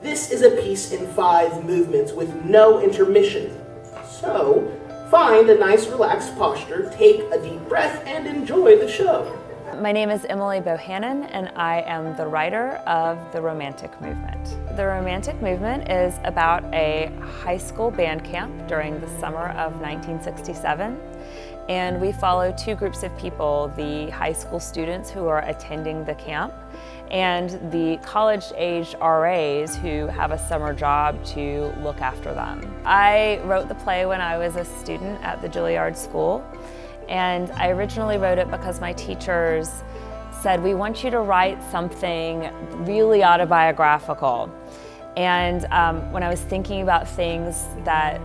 This is a piece in 5 movements with no intermission. So, find a nice relaxed posture, take a deep breath, and enjoy the show. My name is Emily Bohannon, and I am the writer of the Romantic Movement. The Romantic Movement is about a high school band camp during the summer of 1967. And we follow 2 groups of people, the high school students who are attending the camp and the college-aged RAs who have a summer job to look after them. I wrote the play when I was a student at the Juilliard School, and I originally wrote it because my teachers said, we want you to write something really autobiographical. And when I was thinking about things that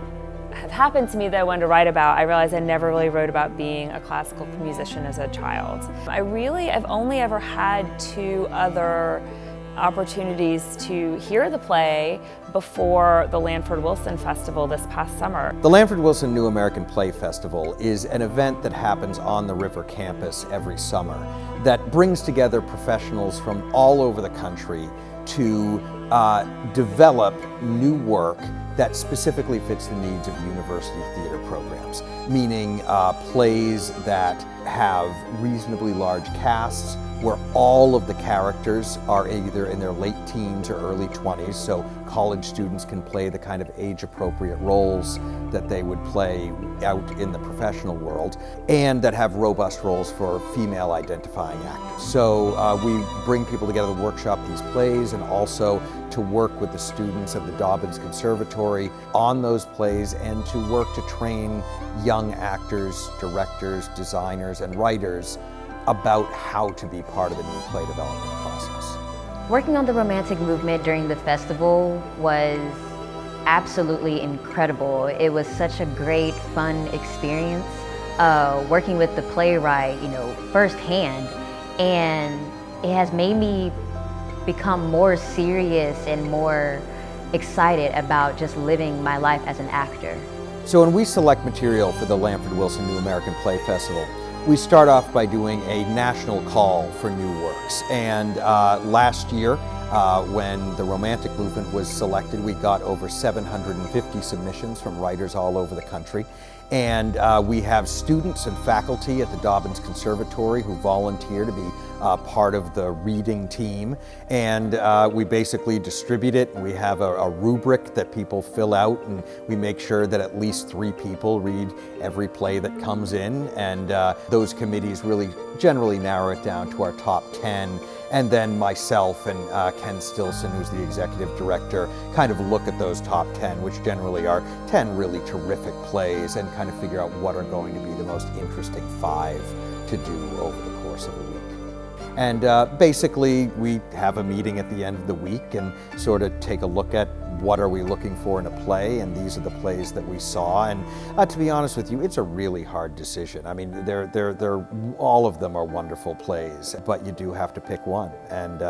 have happened to me that I wanted to write about, I realized I never really wrote about being a classical musician as a child. I've only ever had 2 other opportunities to hear the play before the Lanford Wilson Festival this past summer. The Lanford Wilson New American Play Festival is an event that happens on the River campus every summer that brings together professionals from all over the country to develop new work that specifically fits the needs of university theater programs, meaning plays that have reasonably large casts, where all of the characters are either in their late teens or early 20s, so college students can play the kind of age-appropriate roles that they would play out in the professional world, and that have robust roles for female identifying actors. So we bring people together to workshop these plays and also to work with the students of the Dobbins Conservatory on those plays and to work to train young actors, directors, designers, and writers about how to be part of the new play development process. Working on the Romantic Movement during the festival was absolutely incredible. It was such a great, fun experience, working with the playwright, firsthand, and it has made me become more serious and more excited about just living my life as an actor. So when we select material for the Lanford Wilson New American Play Festival, we start off by doing a national call for new works. And last year, when the Romantic Movement was selected, we got over 750 submissions from writers all over the country. And we have students and faculty at the Dobbins Conservatory who volunteer to be part of the reading team. And we basically distribute it. We have a rubric that people fill out, and we make sure that at least 3 people read every play that comes in. And those committees really generally narrow it down to our top 10. And then myself and Ken Stilson, who's the executive director, kind of look at those top 10, which generally are 10 really terrific plays, and kind of figure out what are going to be the most interesting 5 to do over the course of a week. And basically, we have a meeting at the end of the week and sort of take a look at what are we looking for in a play, and these are the plays that we saw. And to be honest with you, it's a really hard decision. I mean, all of them are wonderful plays, but you do have to pick one. And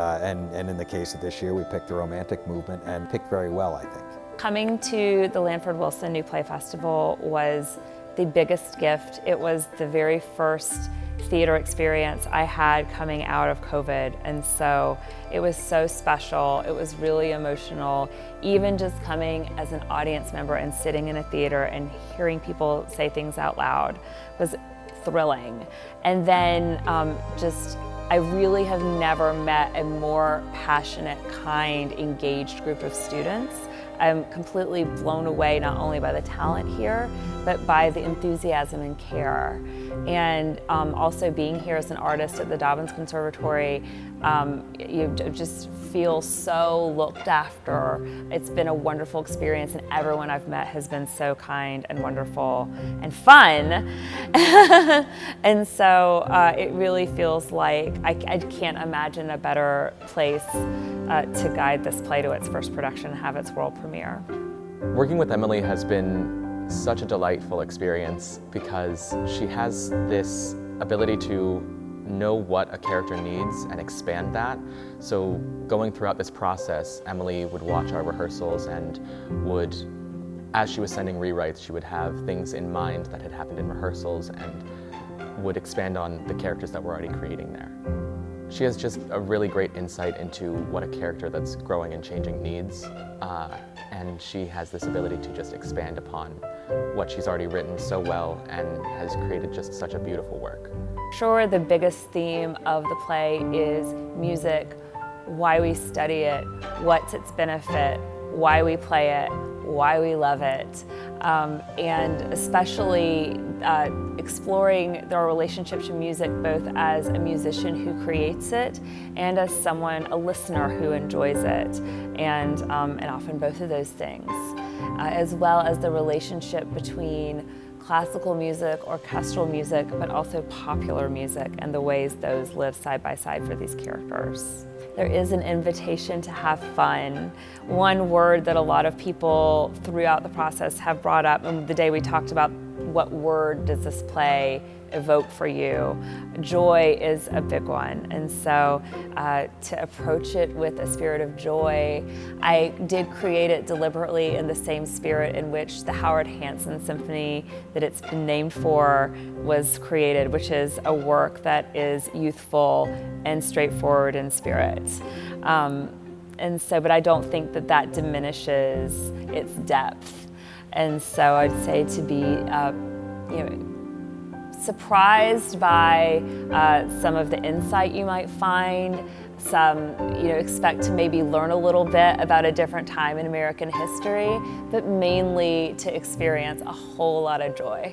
in the case of this year, we picked the Romantic Movement and picked very well, I think. Coming to the Lanford Wilson New Play Festival was the biggest gift. It was the very first theater experience I had coming out of COVID, and so it was so special. It was really emotional. Even just coming as an audience member and sitting in a theater and hearing people say things out loud was thrilling. And then I really have never met a more passionate, kind, engaged group of students. I'm completely blown away not only by the talent here, but by the enthusiasm and care. And also being here as an artist at the Dobbins Conservatory, you just feel so looked after. It's been a wonderful experience, and everyone I've met has been so kind and wonderful and fun. And so it really feels like I can't imagine a better place to guide this play to its first production and have its world premiere. Working with Emily has been such a delightful experience because she has this ability to know what a character needs and expand that. So going throughout this process, Emily would watch our rehearsals and would, as she was sending rewrites, she would have things in mind that had happened in rehearsals and would expand on the characters that we're already creating there. She has just a really great insight into what a character that's growing and changing needs, and she has this ability to just expand upon what she's already written so well and has created just such a beautiful work. Sure, the biggest theme of the play is music, why we study it, what's its benefit, why we play it, why we love it, and especially exploring their relationship to music both as a musician who creates it and as a listener who enjoys it, and often both of those things, as well as the relationship between classical music, orchestral music, but also popular music and the ways those live side by side for these characters. There is an invitation to have fun. One word that a lot of people throughout the process have brought up, and the day we talked about what word does this play evoke for you, joy is a big one. And so to approach it with a spirit of joy, I did create it deliberately in the same spirit in which the Howard Hanson Symphony that it's been named for was created, which is a work that is youthful and straightforward in spirit. But I don't think that that diminishes its depth. And so I'd say to be, surprised by some of the insight you might find, expect to maybe learn a little bit about a different time in American history, but mainly to experience a whole lot of joy.